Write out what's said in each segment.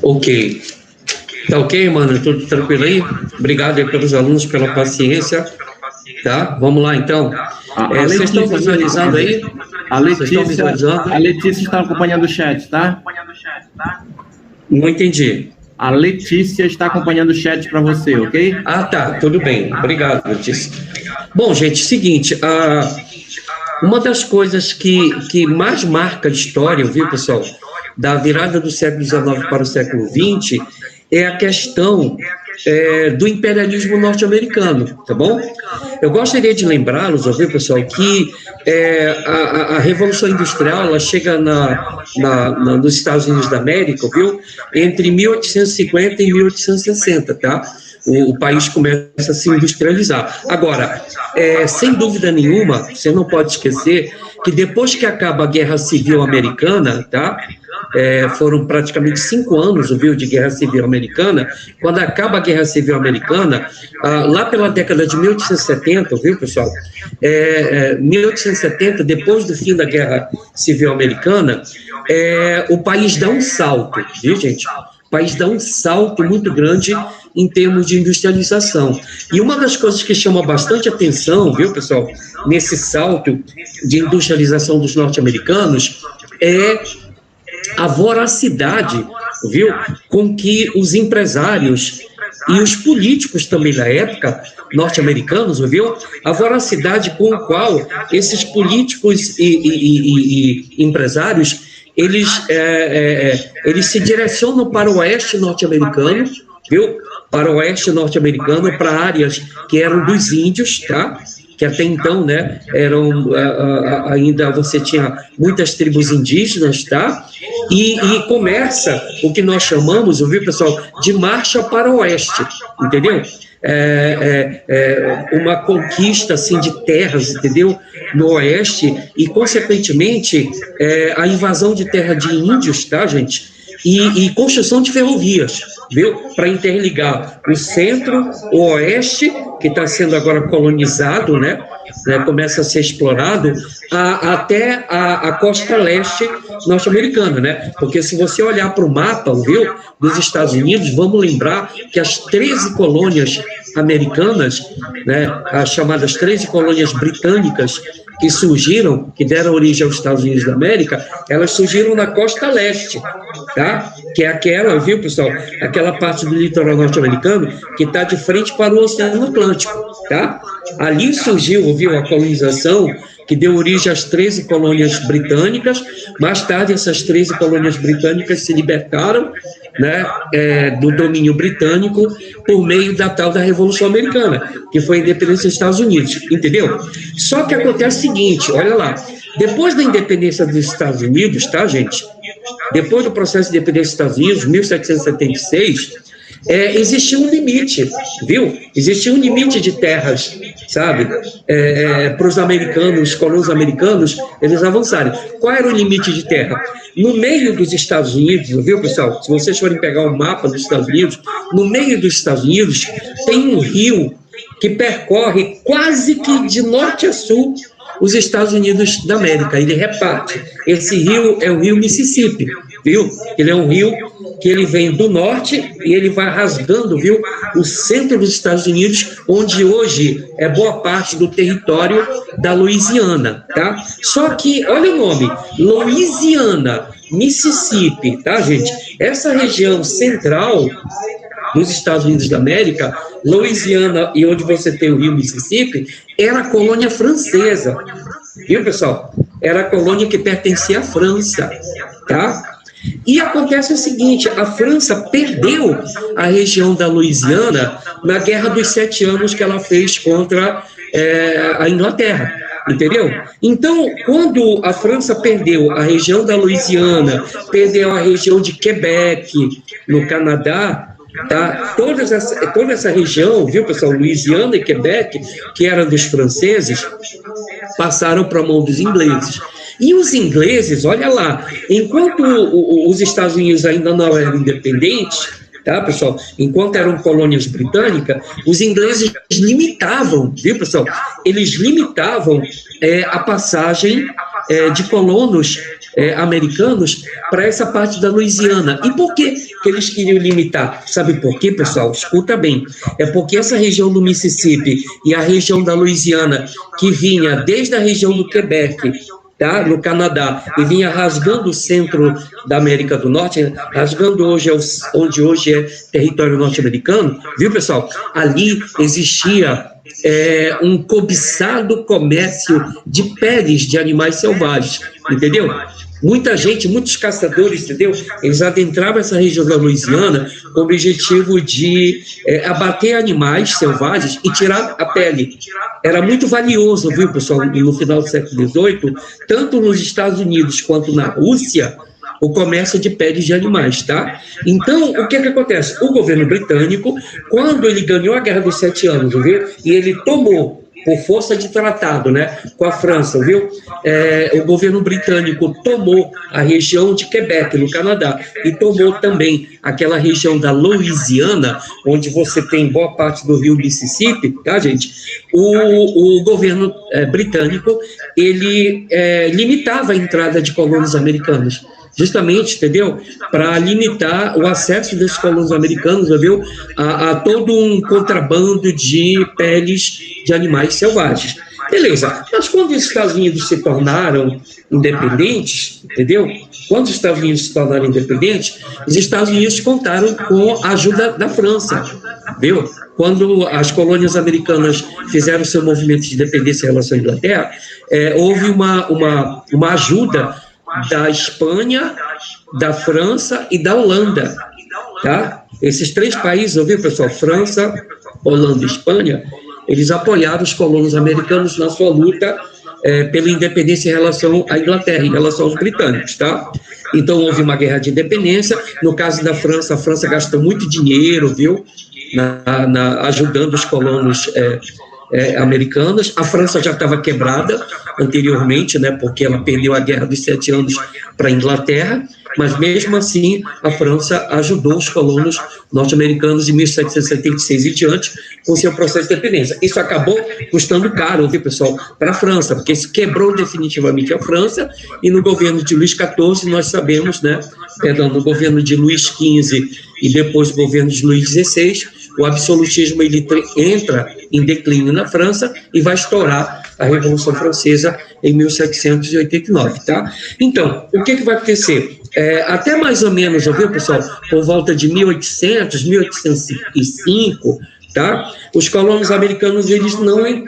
Ok. Tá ok, mano? Tudo tranquilo aí? Obrigado aí pelos alunos, pela paciência. Tá? Vamos lá, então. Vocês estão visualizando aí? A Letícia está acompanhando o chat, tá? Não entendi. A Letícia está acompanhando o chat para você, ok? Ah, tá. Tudo bem. Obrigado, Letícia. Bom, gente, seguinte. Uma das coisas que mais marca a história, viu, pessoal, da virada do século XIX para o século XX, é a questão do imperialismo norte-americano, tá bom? Eu gostaria de lembrá-los, viu, pessoal, que a Revolução Industrial, ela chega nos Estados Unidos da América, viu, entre 1850 e 1860, tá? O país começa a se industrializar. Agora, sem dúvida nenhuma, você não pode esquecer que depois que acaba a Guerra Civil Americana, tá? Foram praticamente 5 anos, viu, de Guerra Civil Americana. Quando acaba a Guerra Civil Americana, lá pela década de 1870, viu, pessoal? 1870, depois do fim da Guerra Civil Americana, o país dá um salto, viu, gente? O país dá um salto muito grande em termos de industrialização. E uma das coisas que chama bastante atenção, viu, pessoal, nesse salto de industrialização dos norte-americanos é a voracidade, viu, com que os empresários e os políticos também da época, norte-americanos, viu, a voracidade com a qual esses políticos e empresários, eles se direcionam para o oeste norte-americano, viu, para o oeste norte-americano, para áreas que eram dos índios, tá? Que até então, né, ainda você tinha muitas tribos indígenas, tá? E começa o que nós chamamos, viu, pessoal, de marcha para o oeste, entendeu? Uma conquista, assim, de terras, entendeu? No oeste e, consequentemente, a invasão de terra de índios, tá, gente? E construção de ferrovias, viu? Para interligar o centro, o oeste, que está sendo agora colonizado, né? Começa a ser explorado, até a costa leste norte-americana, né? Porque se você olhar para o mapa, viu, dos Estados Unidos, vamos lembrar que as 13 colônias americanas, né, as chamadas 13 colônias britânicas, que surgiram, que deram origem aos Estados Unidos da América, elas surgiram na costa leste, tá? Que é aquela, viu, pessoal, aquela parte do litoral norte-americano que está de frente para o Oceano Atlântico, tá? Ali surgiu, viu, a colonização que deu origem às 13 colônias britânicas. Mais tarde, essas 13 colônias britânicas se libertaram, né, do domínio britânico por meio da tal da Revolução Americana, que foi a independência dos Estados Unidos, entendeu? Só que acontece o seguinte, olha lá, depois da independência dos Estados Unidos, tá, gente? Depois do processo de independência dos Estados Unidos, 1776, existia um limite, viu? Existia um limite de terras, sabe? Para os americanos, os colonos americanos, eles avançarem. Qual era o limite de terra? No meio dos Estados Unidos, viu, pessoal? Se vocês forem pegar o mapa dos Estados Unidos, no meio dos Estados Unidos tem um rio que percorre quase que de norte a sul os Estados Unidos da América. Ele reparte. Esse rio é o rio Mississippi, viu? Ele é um rio que ele vem do norte e ele vai rasgando, viu, o centro dos Estados Unidos, onde hoje é boa parte do território da Louisiana, tá? Só que, olha o nome, Louisiana, Mississippi, tá, gente? Essa região central dos Estados Unidos da América, Louisiana e onde você tem o rio Mississippi, era a colônia francesa, viu, pessoal? Era a colônia que pertencia à França, tá? E acontece o seguinte, a França perdeu a região da Louisiana na Guerra dos 7 Anos que ela fez contra a Inglaterra, entendeu? Então, quando a França perdeu a região da Louisiana, perdeu a região de Quebec, no Canadá, tá? Toda essa região, viu, pessoal, Louisiana e Quebec, que eram dos franceses, passaram para a mão dos ingleses. E os ingleses, olha lá, enquanto os Estados Unidos ainda não eram independentes, tá, pessoal? Enquanto eram colônias britânicas, os ingleses limitavam, viu, pessoal? Eles limitavam a passagem de colonos americanos para essa parte da Louisiana. E por que eles queriam limitar? Sabe por quê, pessoal? Escuta bem. É porque essa região do Mississippi e a região da Louisiana, que vinha desde a região do Quebec, tá, no Canadá, e vinha rasgando o centro da América do Norte, rasgando onde hoje é território norte-americano, viu, pessoal? Ali existia um cobiçado comércio de peles de animais selvagens, entendeu? Muita gente, muitos caçadores, entendeu? Eles adentravam essa região da Louisiana com o objetivo de abater animais selvagens e tirar a pele. Era muito valioso, viu, pessoal, no final do século XVIII, tanto nos Estados Unidos quanto na Rússia, o comércio de peles de animais, tá? Então, o que acontece? O governo britânico, quando ele ganhou a Guerra dos 7 Anos, viu? E ele tomou, por força de tratado, né, com a França, viu? O governo britânico tomou a região de Quebec, no Canadá, e tomou também aquela região da Louisiana, onde você tem boa parte do rio Mississippi, tá, gente? O governo britânico, ele limitava a entrada de colonos americanos, justamente, entendeu? Para limitar o acesso desses colonos americanos, viu? A todo um contrabando de peles de animais selvagens. Beleza, mas quando os Estados Unidos se tornaram independentes, entendeu? Quando os Estados Unidos se tornaram independentes, os Estados Unidos contaram com a ajuda da França, viu? Quando as colônias americanas fizeram seu movimento de independência em relação à Inglaterra, houve uma ajuda da Espanha, da França e da Holanda, tá? Esses 3 países, ouviu, pessoal? França, Holanda e Espanha, eles apoiaram os colonos americanos na sua luta pela independência em relação à Inglaterra, em relação aos britânicos, tá? Então, houve uma guerra de independência. No caso da França, a França gastou muito dinheiro, viu, ajudando os colonos americanos. A França já estava quebrada anteriormente, né, porque ela perdeu a Guerra dos 7 Anos para a Inglaterra, mas mesmo assim a França ajudou os colonos norte-americanos em 1776 e diante com seu processo de independência. Isso acabou custando caro, viu, pessoal, para a França, porque isso quebrou definitivamente a França, e no governo de Luís XIV nós sabemos, né, no governo de Luís XV e depois no governo de Luís XVI, o absolutismo ele entra em declínio na França e vai estourar a Revolução Francesa em 1789, tá? Então, o que vai acontecer? Até mais ou menos, ouviu, pessoal, por volta de 1800, 1805, tá? Os colonos americanos, eles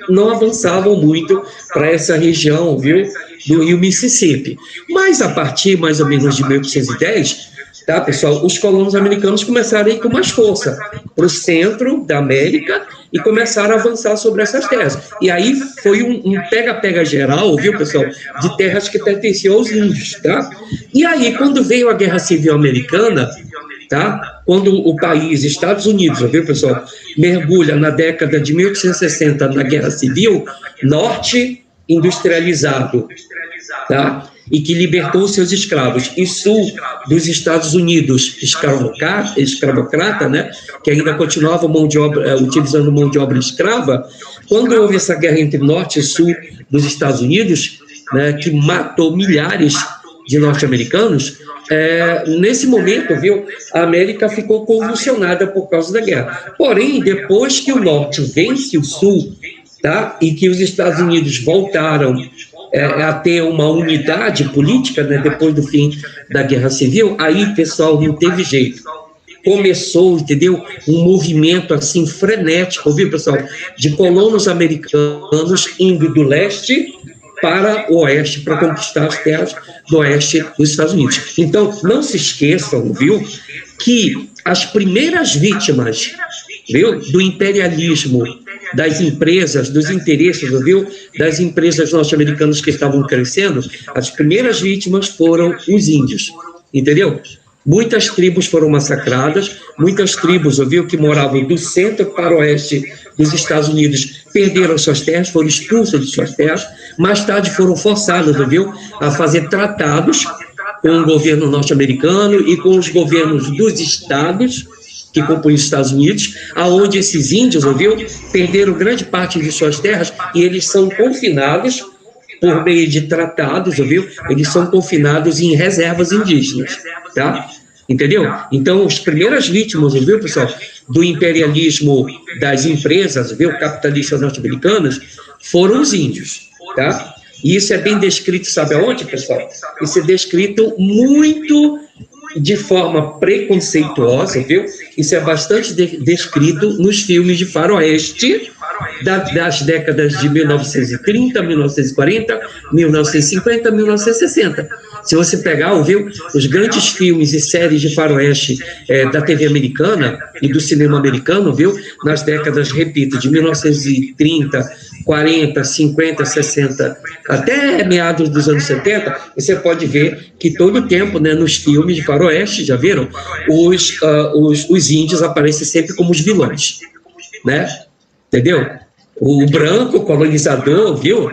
não avançavam muito para essa região, viu, do rio Mississippi. Mas a partir mais ou menos de 1810, tá, pessoal, os colonos americanos começaram a ir com mais força para o centro da América e começaram a avançar sobre essas terras. E aí foi um pega-pega geral, viu, pessoal, de terras que pertenciam aos índios, tá? E aí, quando veio a Guerra Civil Americana, tá? Quando o país, Estados Unidos, viu, pessoal, mergulha na década de 1860 na Guerra Civil, norte industrializado, tá? E que libertou seus escravos, e sul dos Estados Unidos escravocrata, né, que ainda continuava utilizando mão de obra escrava. Quando houve essa guerra entre norte e sul dos Estados Unidos, né, que matou milhares de norte-americanos, nesse momento, viu, a América ficou convulsionada por causa da guerra. Porém, depois que o norte vence o sul, tá, e que os Estados Unidos voltaram a ter uma unidade política, né, depois do fim da Guerra Civil, aí, pessoal, não teve jeito. Começou, entendeu, um movimento assim frenético, viu, pessoal, de colonos americanos indo do leste para o oeste, para conquistar as terras do oeste dos Estados Unidos. Então, não se esqueçam, viu, que as primeiras vítimas, viu, do imperialismo, das empresas, dos interesses, viu, das empresas norte-americanas que estavam crescendo, as primeiras vítimas foram os índios, entendeu? Muitas tribos foram massacradas, muitas tribos, viu, que moravam do centro para o oeste dos Estados Unidos perderam suas terras, foram expulsas de suas terras, mais tarde foram forçadas, viu, a fazer tratados com o governo norte-americano e com os governos dos estados que compõem os Estados Unidos, aonde esses índios, viu, perderam grande parte de suas terras e eles são confinados por meio de tratados, viu? Eles são confinados em reservas indígenas, tá? Entendeu? Então, as primeiras vítimas, viu, pessoal, do imperialismo das empresas, viu, capitalistas norte-americanas, foram os índios, tá? E isso é bem descrito, sabe aonde, pessoal? Isso é descrito muito de forma preconceituosa, viu? Isso é bastante descrito nos filmes de faroeste das décadas de 1930, 1940, 1950, 1960. Se você pegar, viu, os grandes filmes e séries de faroeste da TV americana e do cinema americano, viu, nas décadas, repito, de 1930, 40, 50, 60, até meados dos anos 70, você pode ver que todo o tempo, né, nos filmes de faroeste, já viram, os índios aparecem sempre como os vilões, né? Entendeu? O branco, o colonizador, viu?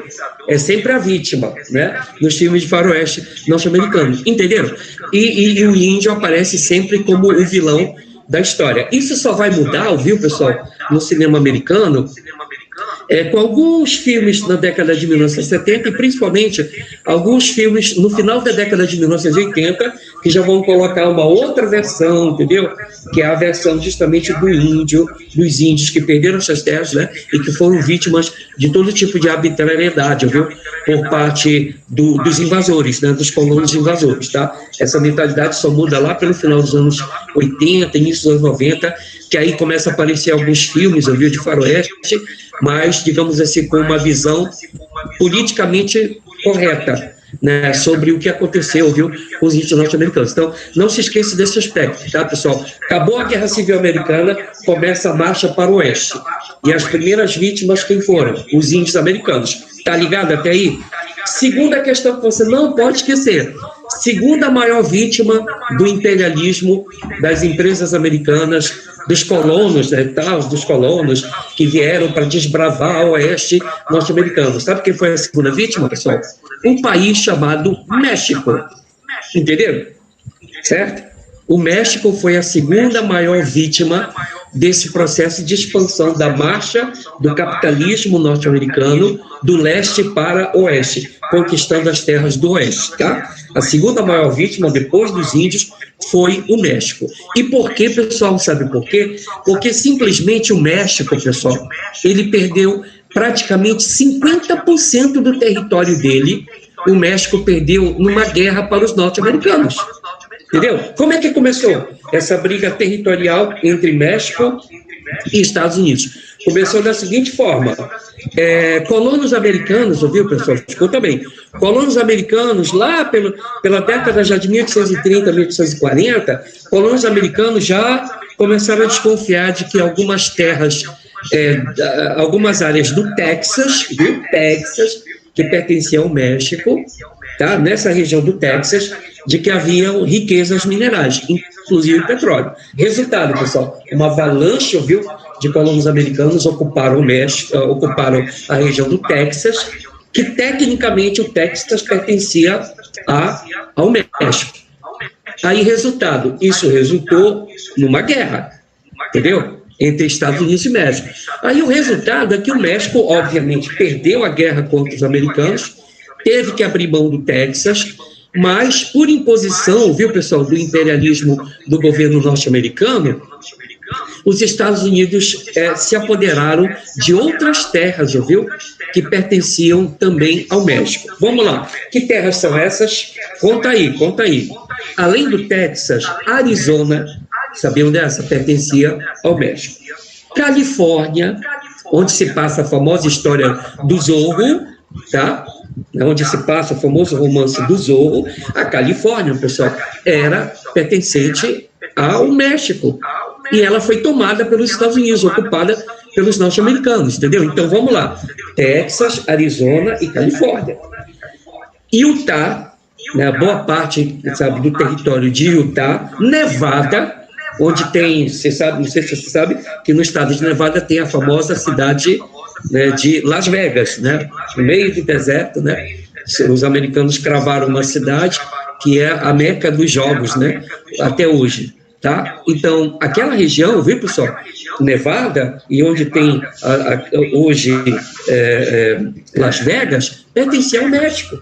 É sempre a vítima, né? Nos filmes de faroeste norte-americanos, entenderam? E o índio aparece sempre como o vilão da história. Isso só vai mudar, viu, pessoal, no cinema americano, com alguns filmes na década de 1970 e principalmente alguns filmes no final da década de 1980 que já vão colocar uma outra versão, entendeu? Que é a versão justamente dos índios que perderam suas terras, né? E que foram vítimas de todo tipo de arbitrariedade, viu? Por parte dos invasores, né? Dos colonos invasores, tá? Essa mentalidade só muda lá pelo final dos anos 80, início dos anos 90, que aí começa a aparecer alguns filmes, viu, de faroeste, mas, digamos assim, com uma visão politicamente correta, né, sobre o que aconteceu, viu, com os índios norte-americanos. Então, não se esqueça desse aspecto, tá, pessoal? Acabou a Guerra Civil Americana, começa a marcha para o oeste. E as primeiras vítimas, quem foram? Os índios americanos. Tá ligado até aí? Segunda questão que você não pode esquecer. Segunda maior vítima do imperialismo das empresas americanas, dos colonos, né, dos colonos que vieram para desbravar o oeste norte-americano. Sabe quem foi a segunda vítima, pessoal? Um país chamado México. Entenderam? Certo? O México foi a segunda maior vítima desse processo de expansão da marcha do capitalismo norte-americano do leste para o oeste, conquistando as terras do oeste, tá? A segunda maior vítima, depois dos índios, foi o México. E por quê, pessoal? Sabe por quê? Porque simplesmente o México, pessoal, ele perdeu praticamente 50% do território dele. O México perdeu numa guerra para os norte-americanos. Entendeu? Como é que começou essa briga territorial entre México e Estados Unidos? Começou da seguinte forma: colonos americanos, ouviu, pessoal? Escuta bem. Colonos americanos, lá pela década já de 1830, 1840, colonos americanos já começaram a desconfiar de que algumas terras, algumas áreas do Texas, viu? Texas, que pertenciam ao México, tá? Nessa região do Texas, de que haviam riquezas minerais, inclusive petróleo. Resultado, pessoal, uma avalanche, viu, de colonos americanos ocuparam o México, ocuparam a região do Texas, que tecnicamente o Texas pertencia ao México. Aí, resultado, isso resultou numa guerra, entendeu? Entre Estados Unidos e México. Aí o resultado é que o México, obviamente, perdeu a guerra contra os americanos, teve que abrir mão do Texas, mas por imposição, viu, pessoal, do imperialismo do governo norte-americano, os Estados Unidos se apoderaram de outras terras, viu, que pertenciam também ao México. Vamos lá, que terras são essas? Conta aí. Além do Texas, Arizona, sabiam dessa? Pertencia ao México. Califórnia, onde se passa a famosa história do Zorro, tá? Onde se passa o famoso romance do Zorro, a Califórnia, pessoal, era pertencente ao México. E ela foi tomada pelos Estados Unidos, ocupada pelos norte-americanos, entendeu? Então, vamos lá. Texas, Arizona e Califórnia. Utah, né, boa parte, sabe, do território de Utah, Nevada, onde tem, você sabe, não sei se você sabe, que no estado de Nevada tem a famosa cidade, né, de Las Vegas, né, no meio do deserto, né, os americanos cravaram uma cidade que é a meca dos jogos, né, até hoje. tá? Então, aquela região, viu, pessoal? Nevada, e onde tem hoje Las Vegas, pertencia ao México.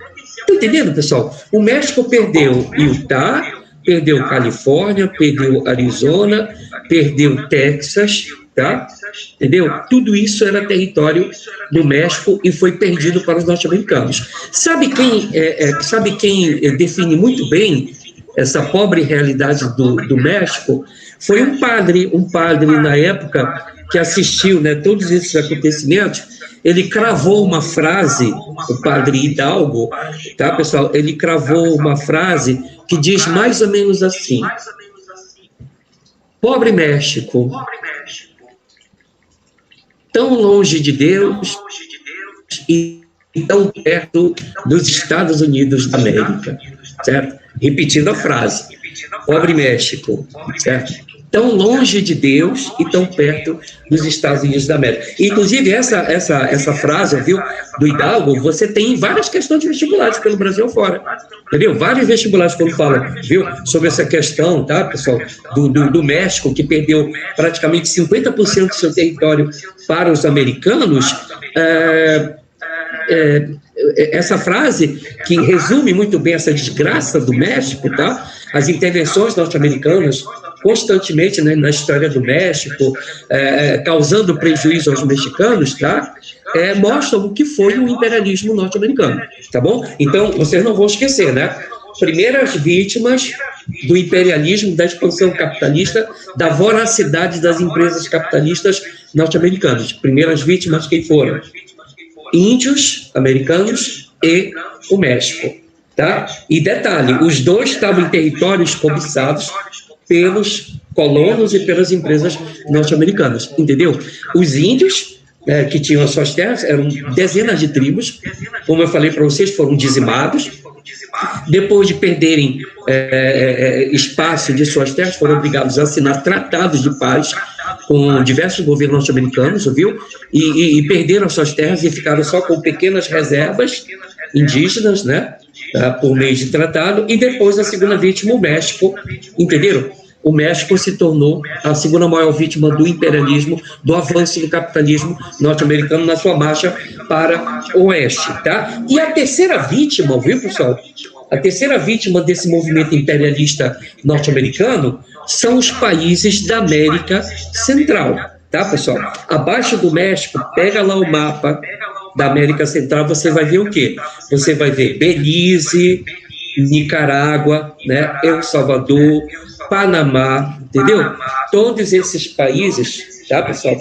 Tá entendendo, pessoal? O México perdeu Utah, perdeu Califórnia, perdeu Arizona, perdeu Texas, tá? Entendeu? Tudo isso era território do México e foi perdido para os norte-americanos. Sabe quem define muito bem essa pobre realidade do México? Foi um padre na época que assistiu, né, todos esses acontecimentos. Ele cravou uma frase, o padre Hidalgo, tá, pessoal? Ele cravou uma frase que diz mais ou menos assim: pobre México, tão longe de Deus e tão perto dos Estados Unidos da América, certo? Repetindo a frase: pobre México, certo? Tão longe de Deus e tão perto dos Estados Unidos da América. E, inclusive, essa frase, viu, do Hidalgo, você tem em várias questões de vestibulares pelo Brasil fora. Entendeu? Vários vestibulares, quando falam, viu, sobre essa questão, tá, pessoal, do México, que perdeu praticamente 50% do seu território para os americanos, essa frase, que resume muito bem essa desgraça do México, tá? As intervenções norte-americanas constantemente, né, na história do México, causando prejuízo aos mexicanos, tá? Mostram o que foi o imperialismo norte-americano, tá bom? Então, vocês não vão esquecer, né? Primeiras vítimas do imperialismo, da expansão capitalista, da voracidade das empresas capitalistas norte-americanas. Primeiras vítimas quem foram? Índios americanos e o México, tá? E detalhe, os dois estavam em territórios cobiçados pelos colonos e pelas empresas norte-americanas, entendeu? Os índios, que tinham as suas terras, eram dezenas de tribos, como eu falei para vocês, foram dizimados. Depois de perderem espaço de suas terras, foram obrigados a assinar tratados de paz com diversos governos norte-americanos, viu? E perderam as suas terras e ficaram só com pequenas reservas indígenas, né? Por meio de tratado. E depois, a segunda vítima, o México, entenderam? O México se tornou a segunda maior vítima do imperialismo, do avanço do capitalismo norte-americano na sua marcha para o oeste, tá? E a terceira vítima, viu, pessoal? A terceira vítima desse movimento imperialista norte-americano são os países da América Central, tá, pessoal? Abaixo do México, pega lá o mapa da América Central, você vai ver o quê? Você vai ver Belize, Nicarágua, né, El Salvador, Panamá, entendeu? Todos esses países, tá, pessoal?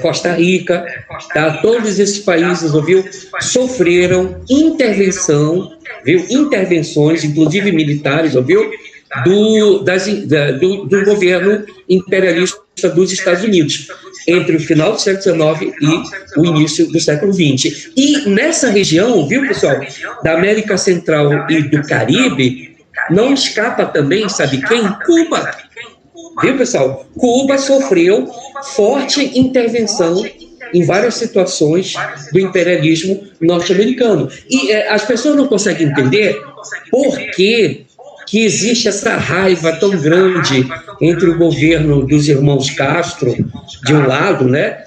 Costa Rica, tá? Todos esses países, ouviu? Sofreram intervenção, viu? Intervenções, inclusive militares, ouviu? Do governo imperialista dos Estados Unidos, entre o final do século XIX e o início do século XX. E nessa região, viu, pessoal, da América Central e do Caribe, não escapa também, sabe quem? Cuba. Viu, pessoal? Cuba sofreu forte intervenção em várias situações do imperialismo norte-americano. E as pessoas não conseguem entender por que existe essa raiva tão grande entre o governo dos irmãos Castro, de um lado, né,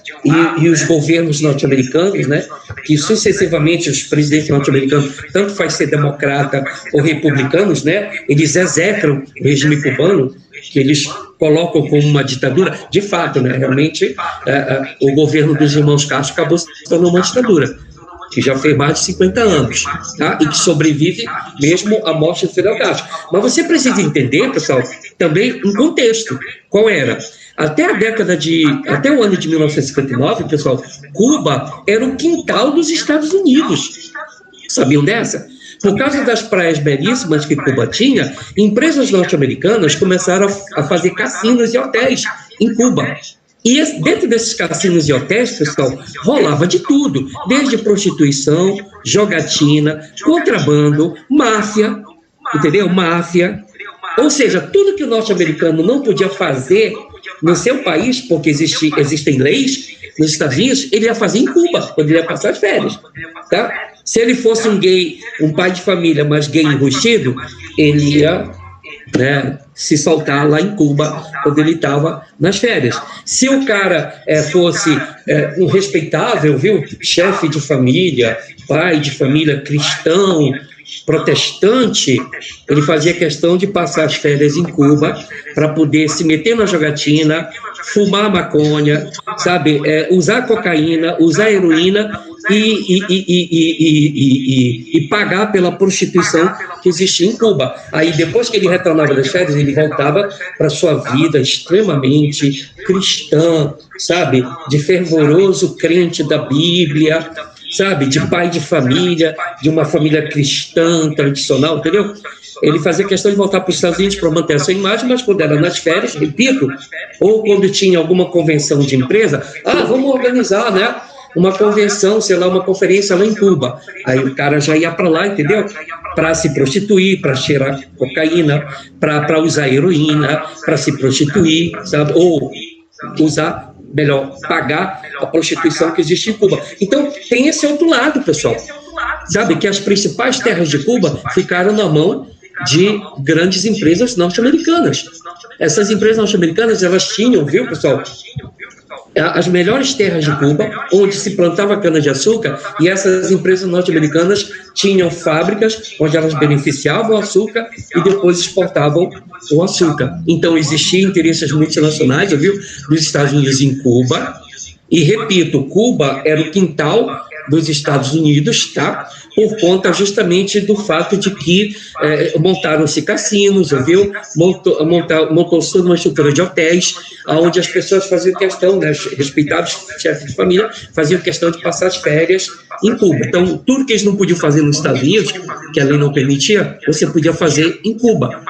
e os governos norte-americanos, né, que sucessivamente os presidentes norte-americanos, tanto faz ser democrata ou republicanos, né, eles execram o regime cubano, que eles colocam como uma ditadura. De fato, né, realmente, o governo dos irmãos Castro acabou se tornando uma ditadura, que já fez mais de 50 anos, tá? E que sobrevive mesmo à morte do Fidel Castro. Mas você precisa entender, pessoal, também um contexto. Qual era? Até o ano de 1959, pessoal, Cuba era o quintal dos Estados Unidos. Sabiam dessa? Por causa das praias belíssimas que Cuba tinha, empresas norte-americanas começaram a fazer cassinos e hotéis em Cuba. E dentro desses cassinos e hotéis, pessoal, rolava de tudo, desde prostituição, jogatina, contrabando, máfia, entendeu? Máfia. Ou seja, tudo que o norte-americano não podia fazer no seu país, porque existem leis nos Estados Unidos, ele ia fazer em Cuba, quando ele ia passar as férias, tá? Se ele fosse um gay, um pai de família, mas gay enrustido, ele ia né, se soltar lá em Cuba, quando ele estava nas férias. Se o cara fosse um respeitável, viu, chefe de família, pai de família cristão, protestante, ele fazia questão de passar as férias em Cuba para poder se meter na jogatina, fumar maconha, sabe, usar cocaína, usar heroína e pagar pela prostituição que existia em Cuba. Aí, depois que ele retornava das férias, ele voltava para sua vida extremamente cristã, sabe, de fervoroso crente da Bíblia, sabe, de pai de família, de uma família cristã tradicional, entendeu? Ele fazia questão de voltar para os Estados Unidos para manter essa imagem, mas quando era nas férias, repito, ou quando tinha alguma convenção de empresa, vamos organizar, né, uma convenção, sei lá, uma conferência lá em Cuba. Aí o cara já ia para lá, entendeu? Para se prostituir, para cheirar cocaína, para usar heroína, para se prostituir, sabe? Ou usar, melhor, pagar a prostituição que existe em Cuba. Então, tem esse outro lado, pessoal. Sabe, que as principais terras de Cuba ficaram na mão de grandes empresas norte-americanas. Essas empresas norte-americanas, elas tinham, viu, pessoal, as melhores terras de Cuba, onde se plantava cana-de-açúcar, e essas empresas norte-americanas tinham fábricas onde elas beneficiavam o açúcar e depois exportavam o açúcar. Então, existiam interesses multinacionais, viu, dos Estados Unidos em Cuba, e, repito, Cuba era o quintal dos Estados Unidos, tá? Por conta justamente do fato de que montaram-se cassinos, viu? Montou-se toda uma estrutura de hotéis, onde as pessoas faziam questão, né, os respeitados chefes de família faziam questão de passar as férias em Cuba. Então, tudo que eles não podiam fazer nos Estados Unidos, que a lei não permitia, você podia fazer em Cuba.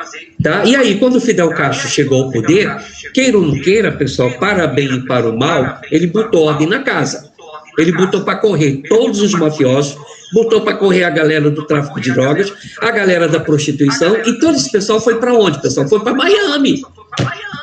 Tá? E aí, quando o Fidel Castro chegou ao poder, queira ou não queira, pessoal, para bem e para o mal, ele botou ordem na casa. Ele botou para correr todos os mafiosos, botou para correr a galera do tráfico de drogas, a galera da prostituição, e todo esse pessoal foi para onde, pessoal? Foi para Miami.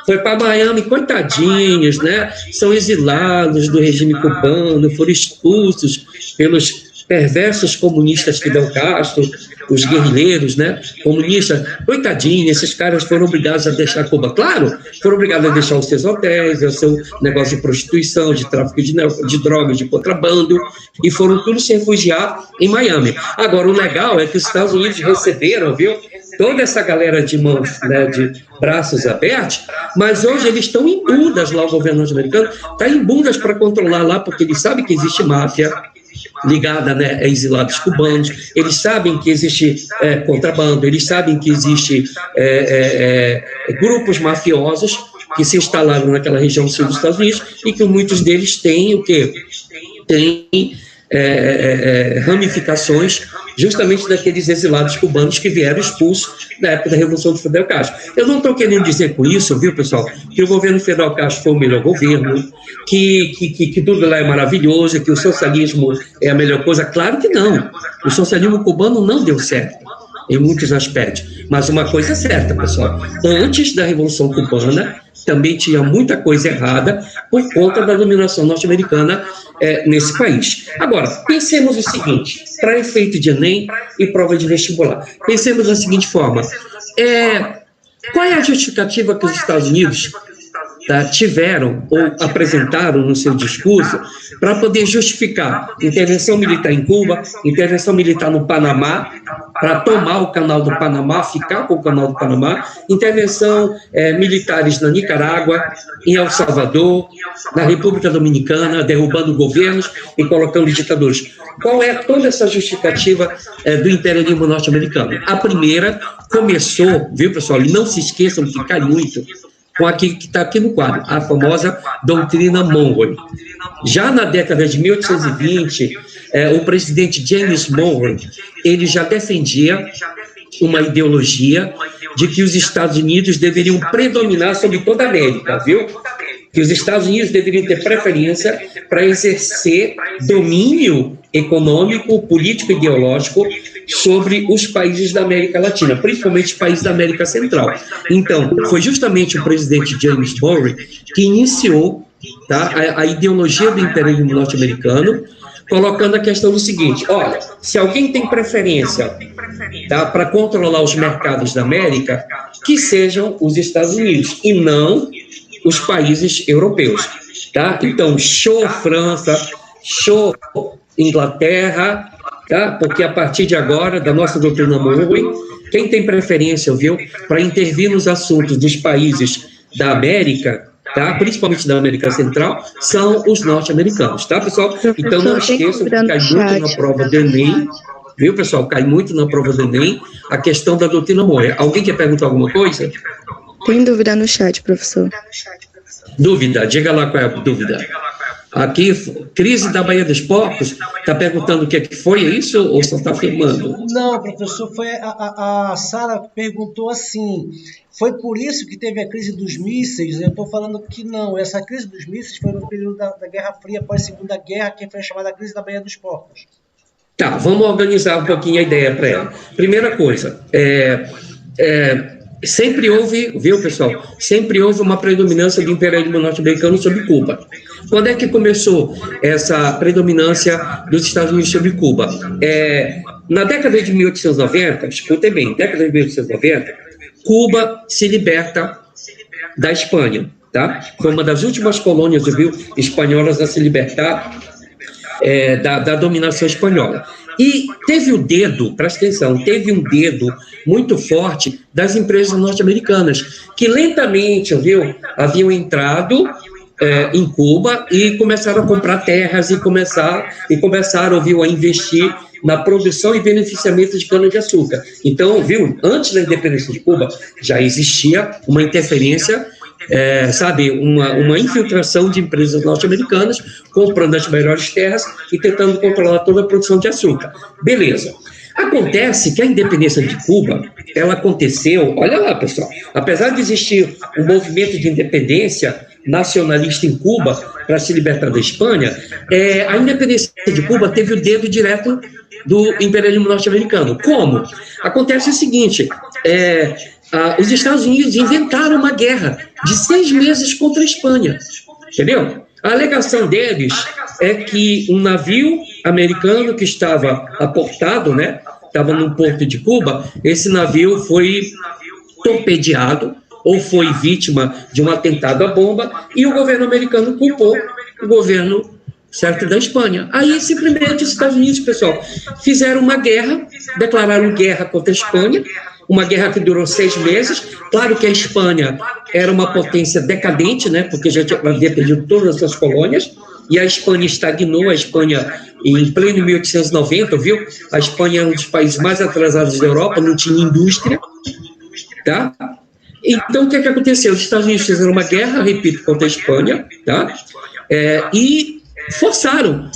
Foi para Miami, coitadinhos, né? São exilados do regime cubano, foram expulsos pelos perversos comunistas Fidel Castro, os guerrilheiros, né, comunistas, coitadinhos, esses caras foram obrigados a deixar Cuba. Claro, foram obrigados a deixar os seus hotéis, o seu negócio de prostituição, de tráfico de drogas, de contrabando, e foram todos se refugiar em Miami. Agora, o legal é que os Estados Unidos receberam, viu, toda essa galera de mãos, né, de braços abertos, mas hoje eles estão em bundas lá, o governo norte-americano está em bundas para controlar lá, porque eles sabem que existe máfia ligada, né, a exilados cubanos, eles sabem que existe contrabando, eles sabem que existe grupos mafiosos que se instalaram naquela região sul dos Estados Unidos e que muitos deles têm o quê? Têm ramificações justamente daqueles exilados cubanos que vieram expulsos na época da Revolução de Fidel Castro. Eu não estou querendo dizer com isso, viu, pessoal, que o governo Fidel Castro foi o melhor governo, que tudo lá é maravilhoso, que o socialismo é a melhor coisa. Claro que não. O socialismo cubano não deu certo em muitos aspectos. Mas uma coisa é certa, pessoal, antes da Revolução Cubana também tinha muita coisa errada por conta da dominação norte-americana nesse país. Agora, pensemos o seguinte, para efeito de Enem e prova de vestibular, pensemos da seguinte forma, qual é a justificativa que os Estados Unidos tiveram ou apresentaram no seu discurso para poder justificar intervenção militar em Cuba, intervenção militar no Panamá, para tomar o canal do Panamá, ficar com o canal do Panamá, intervenção militares na Nicarágua, em El Salvador, na República Dominicana, derrubando governos e colocando ditadores. Qual é toda essa justificativa do imperialismo norte-americano? A primeira começou, viu, pessoal, e não se esqueçam que cai muito, com aquilo que está aqui no quadro, a famosa doutrina Monroe. Já na década de 1820, o presidente James Monroe, ele já defendia uma ideologia de que os Estados Unidos deveriam predominar sobre toda a América, viu? Que os Estados Unidos deveriam ter preferência para exercer domínio econômico, político e ideológico sobre os países da América Latina, principalmente os países da América Central. Então, foi justamente o presidente James Monroe que iniciou, tá, a ideologia do imperialismo norte-americano, colocando a questão do seguinte: olha, se alguém tem preferência, tá, para controlar os mercados da América, que sejam os Estados Unidos e não os países europeus, tá? Então, show França, show Inglaterra, tá? Porque a partir de agora, da nossa doutrina Monroe, quem tem preferência, viu, para intervir nos assuntos dos países da América, tá? Principalmente da América Central, são os norte-americanos, tá, pessoal? Então, não esqueçam que cai muito na prova do Enem, viu, pessoal? Cai muito na prova do Enem a questão da doutrina Monroe. Alguém quer perguntar alguma coisa? Tem dúvida no chat, professor. Dúvida, diga lá qual é a dúvida. Aqui, crise da Baía dos Porcos, está perguntando o que foi, é isso, ou só está afirmando? Não, professor, foi a Sara perguntou assim, foi por isso que teve a crise dos mísseis? Eu estou falando que não, essa crise dos mísseis foi no período da Guerra Fria, após a Segunda Guerra, que foi chamada crise da Baía dos Porcos. Tá, vamos organizar um pouquinho a ideia para ela. Primeira coisa, sempre houve, viu, pessoal? Sempre houve uma predominância do imperialismo norte-americano sobre Cuba. Quando é que começou essa predominância dos Estados Unidos sobre Cuba? Na década de 1890, escutem bem, década de 1890, Cuba se liberta da Espanha, tá? Foi uma das últimas colônias, viu, espanholas a se libertar da dominação espanhola. E teve o dedo, presta atenção, teve um dedo muito forte das empresas norte-americanas, que lentamente, viu, haviam entrado em Cuba e começaram a comprar terras e começaram, viu, a investir na produção e beneficiamento de cana-de-açúcar. Então, viu, antes da independência de Cuba, já existia uma interferência, uma infiltração de empresas norte-americanas, comprando as melhores terras e tentando controlar toda a produção de açúcar. Beleza. Acontece que a independência de Cuba, ela aconteceu, olha lá, pessoal, apesar de existir um movimento de independência nacionalista em Cuba para se libertar da Espanha, a independência de Cuba teve o dedo direto do imperialismo norte-americano. Como? Acontece o seguinte, os Estados Unidos inventaram uma guerra de 6 meses contra a Espanha, entendeu? A alegação deles é que um navio americano que estava aportado, né, estava no porto de Cuba, esse navio foi torpedeado ou foi vítima de um atentado à bomba e o governo americano culpou o governo, certo, da Espanha. Aí, simplesmente, os Estados Unidos, pessoal, fizeram uma guerra, declararam guerra contra a Espanha, uma guerra que durou 6 meses. Claro que a Espanha era uma potência decadente, né, porque já havia perdido todas as suas colônias, e a Espanha estagnou. A Espanha, em pleno 1890, viu? A Espanha era um dos países mais atrasados da Europa, não tinha indústria, tá? Então, o que aconteceu? Os Estados Unidos fizeram uma guerra, repito, contra a Espanha, tá? E forçaram,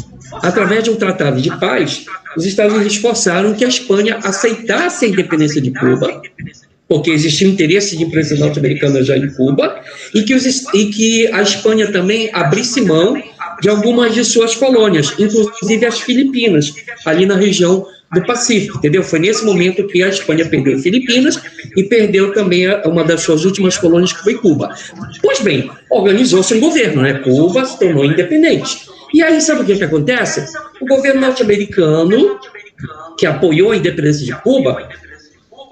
através de um tratado de paz, os Estados Unidos forçaram que a Espanha aceitasse a independência de Cuba, porque existia interesse de empresas norte-americanas já em Cuba, e que a Espanha também abrisse mão de algumas de suas colônias, inclusive as Filipinas, ali na região do Pacífico, entendeu? Foi nesse momento que a Espanha perdeu Filipinas e perdeu também uma das suas últimas colônias, que foi Cuba. Pois bem, organizou-se um governo, né? Cuba se tornou independente. E aí, sabe o que acontece? O governo norte-americano, que apoiou a independência de Cuba,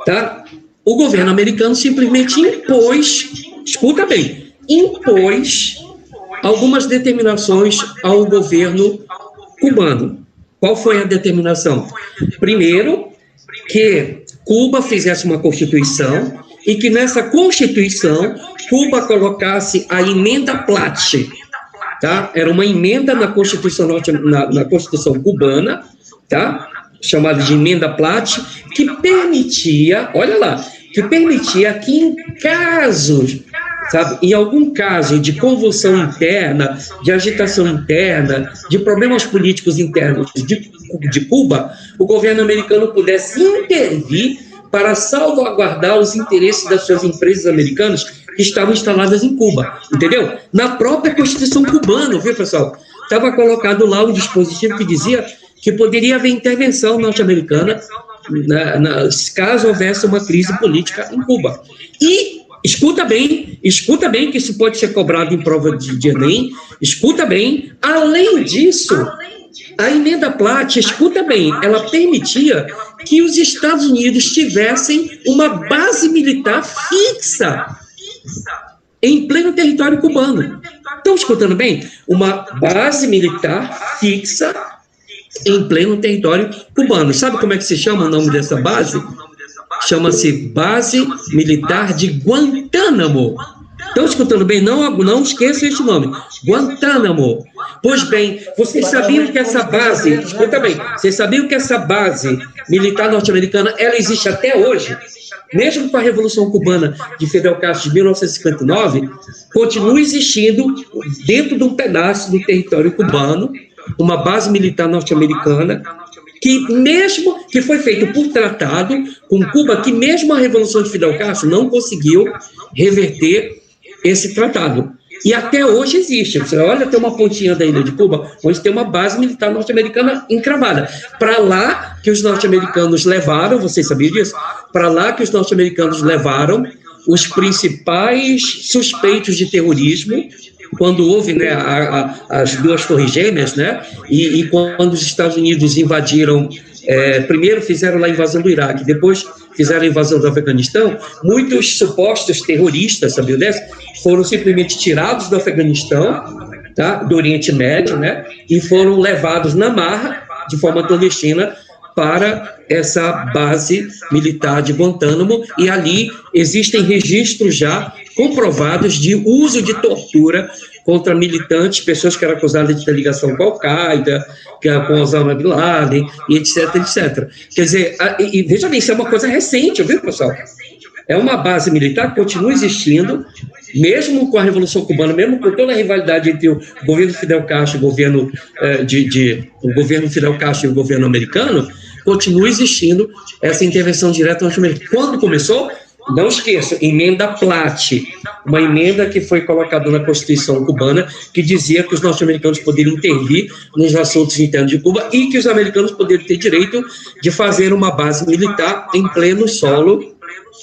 tá? O governo americano simplesmente impôs, escuta bem, impôs algumas determinações ao governo cubano. Qual foi a determinação? Primeiro, que Cuba fizesse uma constituição e que nessa constituição Cuba colocasse a emenda Platt, tá? Era uma emenda na Constituição na Constituição cubana, tá? Chamada de emenda Platt, que permitia, olha lá, que permitia que em casos, sabe, em algum caso de convulsão interna, de agitação interna, de problemas políticos internos de Cuba, o governo americano pudesse intervir para salvaguardar os interesses das suas empresas americanas que estavam instaladas em Cuba, entendeu? Na própria Constituição cubana, viu, pessoal? Estava colocado lá um dispositivo que dizia que poderia haver intervenção norte-americana caso houvesse uma crise política em Cuba. E escuta bem que isso pode ser cobrado em prova de Enem, escuta bem, além disso, A emenda Platt, escuta bem, ela permitia que os Estados Unidos tivessem uma base militar fixa em pleno território cubano. Estão escutando bem? Uma base militar fixa em pleno território cubano. Sabe como é que se chama o nome dessa base? Chama-se Base Militar de Guantánamo. Estão escutando bem? Não esqueçam este nome. Guantánamo. Pois bem, vocês sabiam que essa base, escuta bem, vocês sabiam que essa base militar norte-americana, ela existe até hoje? Mesmo com a Revolução Cubana de Fidel Castro de 1959, continua existindo dentro de um pedaço do território cubano uma base militar norte-americana que foi feito por tratado com Cuba, que mesmo a Revolução de Fidel Castro não conseguiu reverter esse tratado. E até hoje existe. Você olha, tem uma pontinha da ilha de Cuba, onde tem uma base militar norte-americana encravada. Para lá que os norte-americanos levaram, vocês sabiam disso? Para lá que os norte-americanos levaram os principais suspeitos de terrorismo, quando houve, né, as duas torres gêmeas, né, e quando os Estados Unidos invadiram, primeiro fizeram lá a invasão do Iraque, depois fizeram a invasão do Afeganistão, muitos supostos terroristas, sabiam dessa, foram simplesmente tirados do Afeganistão, tá, do Oriente Médio, né, e foram levados na marra, de forma clandestina, para essa base militar de Guantánamo, e ali existem registros já comprovados de uso de tortura contra militantes, pessoas que eram acusadas de ter ligação com a Al-Qaeda, com Osama Bin Laden, e etc, etc. Quer dizer, e veja bem, isso é uma coisa recente, viu, pessoal? É uma base militar que continua existindo, mesmo com a Revolução Cubana, mesmo com toda a rivalidade entre o governo Fidel Castro e o governo, o governo Fidel Castro e o governo americano, continua existindo essa intervenção direta norte-americana. Quando começou? Não esqueçam, emenda Platt, uma emenda que foi colocada na Constituição cubana, que dizia que os norte-americanos poderiam intervir nos assuntos internos de Cuba e que os americanos poderiam ter direito de fazer uma base militar em pleno solo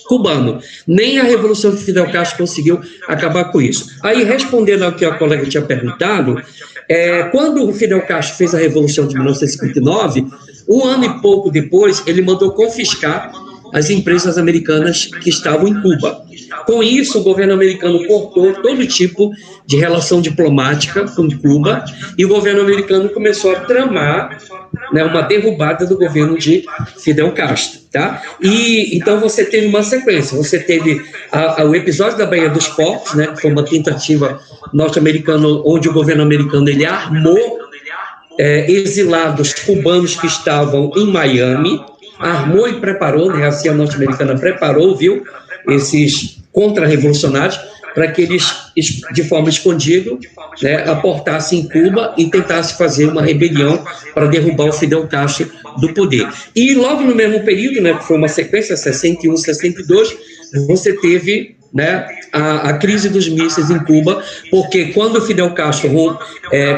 cubano. Nem a Revolução de Fidel Castro conseguiu acabar com isso. Aí, respondendo ao que a colega tinha perguntado, quando o Fidel Castro fez a Revolução de 1959, um ano e pouco depois, ele mandou confiscar as empresas americanas que estavam em Cuba. Com isso, o governo americano cortou todo tipo de relação diplomática com Cuba e o governo americano começou a tramar, né, uma derrubada do governo de Fidel Castro. Tá? E então você teve uma sequência. Você teve o episódio da Baía dos Porcos, né, que foi uma tentativa norte-americana onde o governo americano ele armou exilados cubanos que estavam em Miami, armou e preparou, né, a CIA norte-americana preparou, viu, esses contra-revolucionários para que eles, de forma escondida, né, aportassem em Cuba e tentassem fazer uma rebelião para derrubar o Fidel Castro do poder. E logo no mesmo período, né, que foi uma sequência, 61, 62, você teve, né, a crise dos mísseis em Cuba, porque quando o Fidel Castro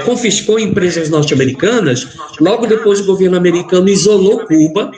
confiscou empresas norte-americanas, logo depois o governo americano isolou Cuba,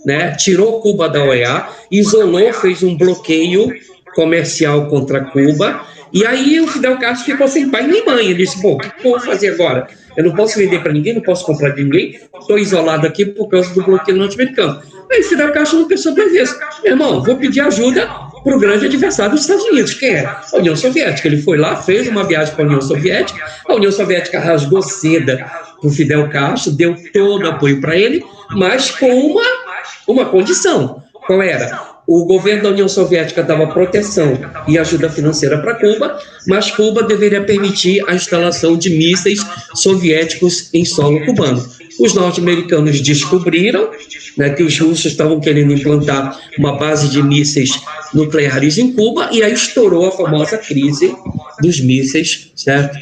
né, tirou Cuba da OEA, isolou, fez um bloqueio comercial contra Cuba, e aí o Fidel Castro ficou sem pai nem mãe. Ele disse, o que eu vou fazer agora? Eu não posso vender para ninguém, não posso comprar de ninguém, estou isolado aqui por causa do bloqueio norte-americano. Aí o Fidel Castro não pensou duas vezes. Meu irmão, vou pedir ajuda para o grande adversário dos Estados Unidos. Quem é? A União Soviética. Ele foi lá, fez uma viagem para a União Soviética, a União Soviética rasgou seda para o Fidel Castro, deu todo o apoio para ele, mas com uma condição. Qual era? O governo da União Soviética dava proteção e ajuda financeira para Cuba, mas Cuba deveria permitir a instalação de mísseis soviéticos em solo cubano. Os norte-americanos descobriram, né, que os russos estavam querendo implantar uma base de mísseis nucleares em Cuba, e aí estourou a famosa crise dos mísseis, certo?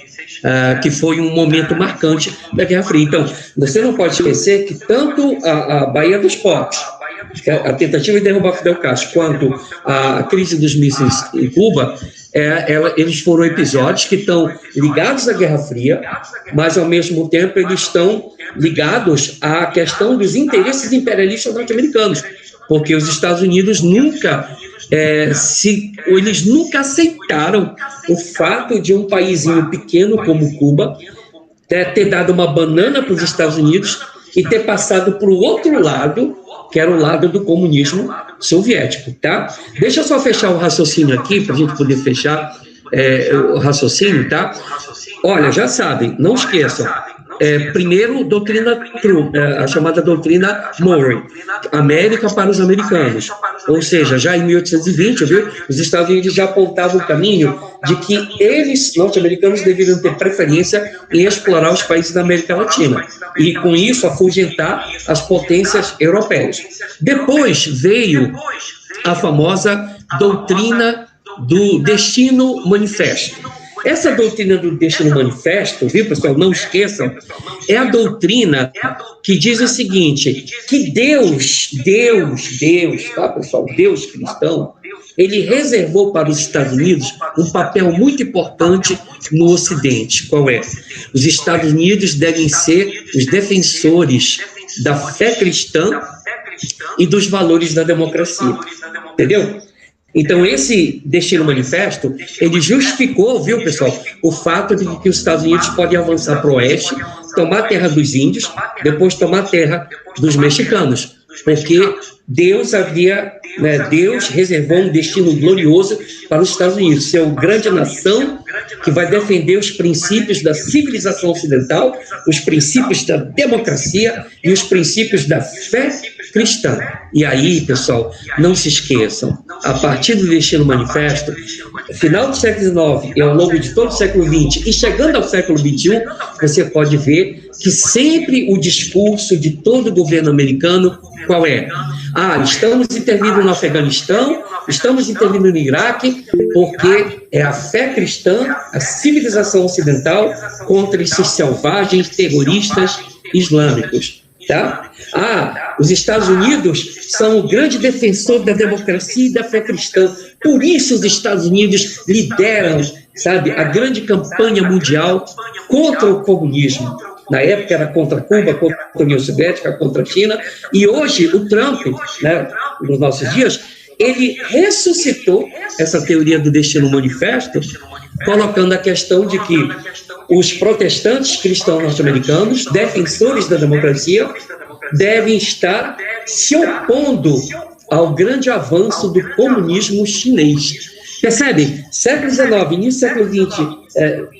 Que foi um momento marcante da Guerra Fria. Então, você não pode esquecer que tanto a Baía dos Porcos, a tentativa de derrubar Fidel Castro, quanto a crise dos mísseis em Cuba, eles foram episódios que estão ligados à Guerra Fria, mas, ao mesmo tempo, eles estão ligados à questão dos interesses imperialistas norte-americanos, porque os Estados Unidos eles nunca aceitaram o fato de um paísinho pequeno como Cuba ter dado uma banana para os Estados Unidos e ter passado para o outro lado, que era o lado do comunismo soviético, tá? Deixa eu só fechar o raciocínio aqui, para a gente poder fechar o raciocínio, tá? Olha, já sabem, não esqueçam. Primeiro, doutrina True, a chamada doutrina Monroe, América para os americanos. Ou seja, já em 1820, viu, os Estados Unidos já apontavam o caminho de que eles, norte-americanos, deveriam ter preferência em explorar os países da América Latina e, com isso, afugentar as potências europeias. Depois veio a famosa doutrina do Destino Manifesto. Essa doutrina do Destino Manifesto, viu, pessoal, não esqueçam, é a doutrina que diz o seguinte, que Deus, tá, pessoal, Deus cristão, ele reservou para os Estados Unidos um papel muito importante no Ocidente. Qual é? Os Estados Unidos devem ser os defensores da fé cristã e dos valores da democracia. Entendeu? Então, esse Destino Manifesto, ele justificou, viu, pessoal, o fato de que os Estados Unidos podem avançar para o oeste, tomar a terra dos índios, depois tomar a terra dos mexicanos, porque Deus reservou um destino glorioso para os Estados Unidos, ser uma grande nação que vai defender os princípios da civilização ocidental, os princípios da democracia e os princípios da fé cristã. E aí, pessoal, não se esqueçam, a partir do Destino Manifesto, final do século XIX e ao longo de todo o século XX e chegando ao século XXI, você pode ver que sempre o discurso de todo o governo americano, qual é? Estamos intervindo no Afeganistão, estamos intervindo no Iraque, porque é a fé cristã, a civilização ocidental contra esses selvagens terroristas islâmicos. Tá? Os Estados Unidos são o grande defensor da democracia e da fé cristã. Por isso os Estados Unidos lideram, sabe, a grande campanha mundial contra o comunismo. Na época era contra Cuba, contra a União Soviética, contra a China. E hoje o Trump, né, nos nossos dias, ele ressuscitou essa teoria do Destino Manifesto, colocando a questão de que os protestantes cristãos norte-americanos, defensores da democracia, devem estar se opondo ao grande avanço do comunismo chinês. Percebe? Século XIX, início do século XX,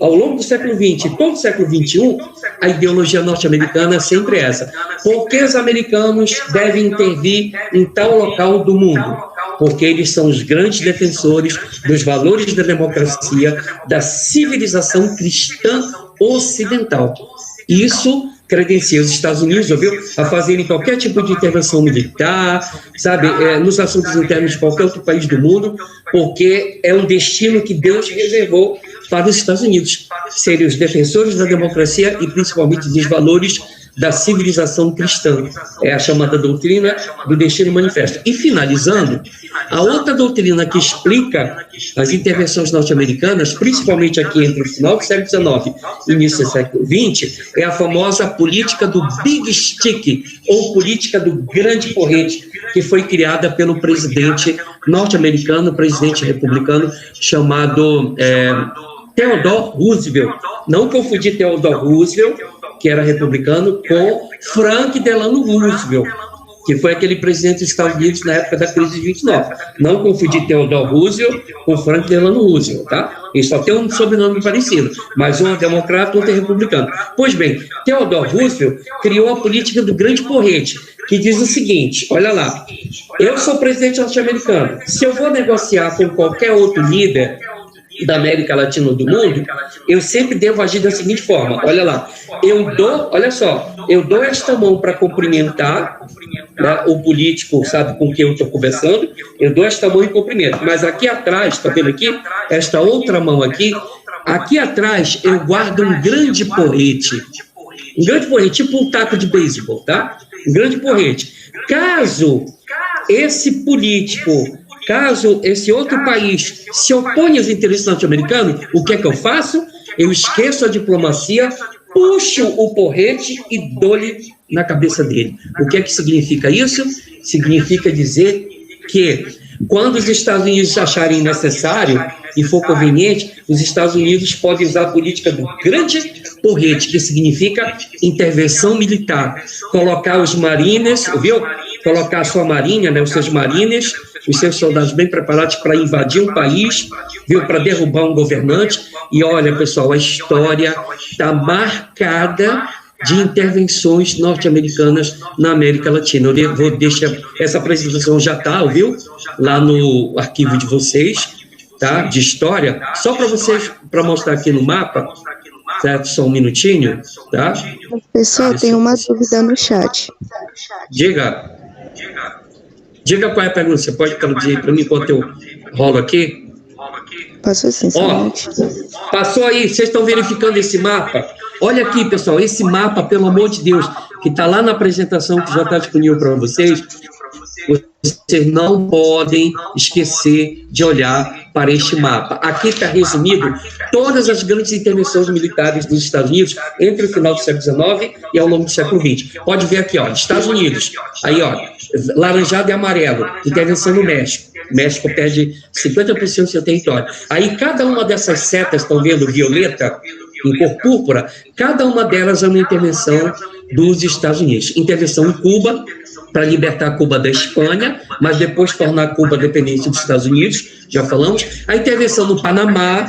ao longo do século XX e todo o século XXI, a ideologia norte-americana é sempre essa. Por que os americanos devem intervir em tal local do mundo? Porque eles são os grandes defensores dos valores da democracia, da civilização cristã ocidental. Isso credencia os Estados Unidos, a fazerem qualquer tipo de intervenção militar, sabe, nos assuntos internos de qualquer outro país do mundo, porque é um destino que Deus reservou para os Estados Unidos, serem os defensores da democracia e principalmente dos valores da civilização cristã. É a chamada doutrina do Destino Manifesto. E finalizando, a outra doutrina que explica as intervenções norte-americanas, principalmente aqui entre o final do século XIX e início do século XX, é a famosa política do Big Stick, ou política do grande porrete, que foi criada pelo presidente norte-americano, presidente republicano, chamado Theodore Roosevelt. Não confundir Theodore Roosevelt, que era republicano, com Frank Delano Roosevelt, que foi aquele presidente dos Estados Unidos na época da crise de 29. Não confundir Theodore Roosevelt com Frank Delano Roosevelt, tá? Eles só tem um sobrenome parecido, mas um é democrata e outro é republicano. Pois bem, Theodore Roosevelt criou a política do grande porrete, que diz o seguinte, olha lá, eu sou presidente norte-americano, se eu vou negociar com qualquer outro líder da América Latina ou do mundo, eu sempre devo agir da seguinte forma, olha lá, eu dou esta mão para cumprimentar, né, o político, sabe, com quem eu estou conversando, eu dou esta mão e cumprimento, mas aqui atrás, está vendo aqui, esta outra mão aqui atrás eu guardo um grande porrete, tipo um taco de beisebol, tá? Um grande porrete. Caso esse político, caso esse outro país se oponha aos interesses norte-americanos, o que é que eu faço? Eu esqueço a diplomacia, puxo o porrete e dou-lhe na cabeça dele. O que é que significa isso? Significa dizer que Quando os Estados Unidos acharem necessário e for conveniente, os Estados Unidos podem usar a política do grande porrete, que significa intervenção militar. Colocar os marines, viu? Colocar a sua marinha, né, os seus marines, os seus soldados bem preparados para invadir um país, viu? Para derrubar um governante. E olha, pessoal, a história está marcada de intervenções norte-americanas na América Latina. Eu vou deixar, essa apresentação já está, viu? Lá no arquivo de vocês, tá? De história. Só para vocês, para mostrar aqui no mapa, certo? Só um minutinho, tá? Pessoal, tem uma dúvida no chat. Diga qual é a pergunta. Você pode traduzir para mim enquanto eu rolo aqui? Passou sim, somente. Passou aí, vocês estão verificando esse mapa? Olha aqui, pessoal, esse mapa, pelo amor de Deus, que está lá na apresentação que já está disponível para vocês. Vocês não podem esquecer de olhar para este mapa. Aqui está resumido todas as grandes intervenções militares dos Estados Unidos entre o final do século XIX e ao longo do século XX. Pode ver aqui, ó, Estados Unidos, aí, ó, laranjado e amarelo, intervenção no México. O México perde 50% do seu território. Aí, cada uma dessas setas, estão vendo, violeta, em cor púrpura, cada uma delas é uma intervenção dos Estados Unidos. Intervenção em Cuba, para libertar Cuba da Espanha, mas depois tornar Cuba dependente dos Estados Unidos, já falamos. A intervenção no Panamá,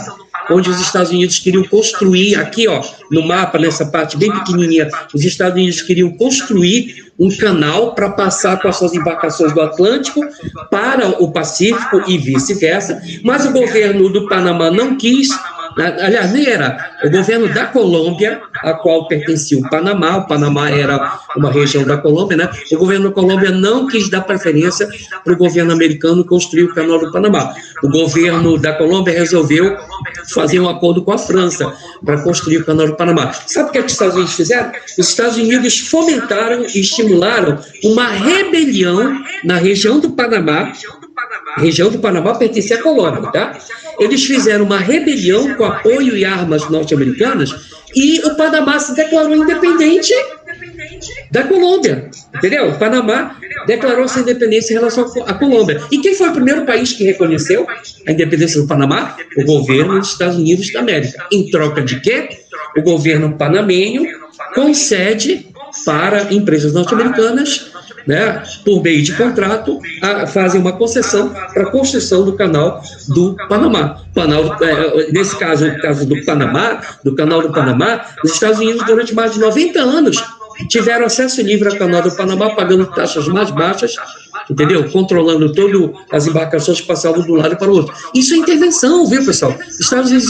onde os Estados Unidos queriam construir, aqui, ó, no mapa, nessa parte bem pequenininha, os Estados Unidos queriam construir um canal para passar com as suas embarcações do Atlântico para o Pacífico e vice-versa, mas o governo do Panamá não quis. Aliás, nem era o governo da Colômbia, a qual pertencia o Panamá era uma região da Colômbia, né? O governo da Colômbia não quis dar preferência para o governo americano construir o canal do Panamá. O governo da Colômbia resolveu fazer um acordo com a França para construir o canal do Panamá. Sabe o que os Estados Unidos fizeram? Os Estados Unidos fomentaram e estimularam uma rebelião na região do Panamá. A região do Panamá pertencia à Colômbia, tá? Eles fizeram uma rebelião com apoio e armas norte-americanas e o Panamá se declarou independente da Colômbia, entendeu? O Panamá declarou sua independência em relação à Colômbia. E quem foi o primeiro país que reconheceu a independência do Panamá? O governo dos Estados Unidos da América. Em troca de quê? O governo panamenho concede para empresas norte-americanas, né, por meio de contrato, fazem uma concessão para a construção do canal do Panamá. Nesse caso, o caso do Panamá, do canal do Panamá, os Estados Unidos, durante mais de 90 anos, tiveram acesso livre ao canal do Panamá, pagando taxas mais baixas, entendeu? Controlando todas as embarcações que passavam de um lado para o outro. Isso é intervenção, viu, pessoal? Os Estados Unidos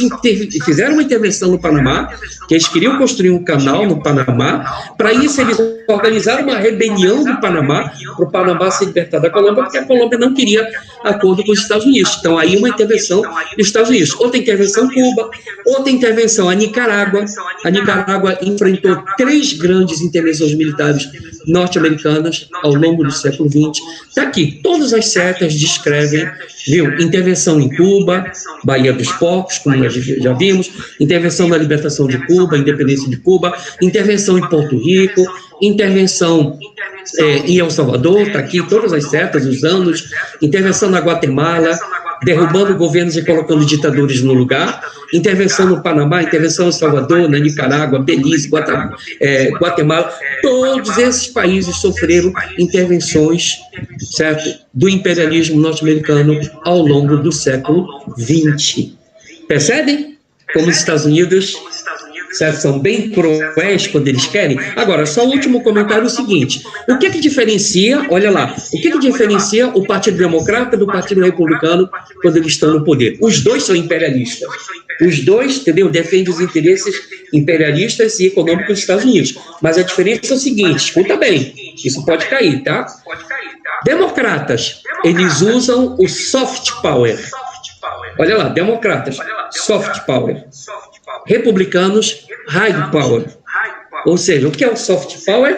fizeram uma intervenção no Panamá, que eles queriam construir um canal no Panamá. Para isso, eles organizaram uma rebelião do Panamá, para o Panamá se libertar da Colômbia, porque a Colômbia não queria acordo com os Estados Unidos. Então, aí uma intervenção dos Estados Unidos. Outra intervenção Cuba, outra intervenção a Nicarágua. A Nicarágua enfrentou 3 grandes intervenções militares norte-americanas ao longo do século XX. Está aqui, todas as setas descrevem, viu? Intervenção em Cuba, Baía dos Porcos, como nós já vimos, intervenção na libertação de Cuba, independência de Cuba, intervenção em Porto Rico, intervenção em El Salvador, está aqui todas as setas, os anos, intervenção na Guatemala, derrubando governos e colocando ditadores no lugar, intervenção no Panamá, intervenção em Salvador, na Nicarágua, Belize, Guatemala, todos esses países sofreram intervenções, certo, do imperialismo norte-americano ao longo do século XX. Percebem como os Estados Unidos, certo, são bem cruéis quando eles querem? Agora, só o último comentário é o seguinte: o que diferencia, olha lá, o que diferencia o Partido Democrata do Partido Republicano quando eles estão no poder? Os dois são imperialistas. Os dois, entendeu, defendem os interesses imperialistas e econômicos dos Estados Unidos. Mas a diferença é o seguinte, escuta bem, isso pode cair, tá? Democratas, eles usam o soft power. Olha lá, democratas, soft power. Republicanos, hard power. Ou seja, o que é o soft power?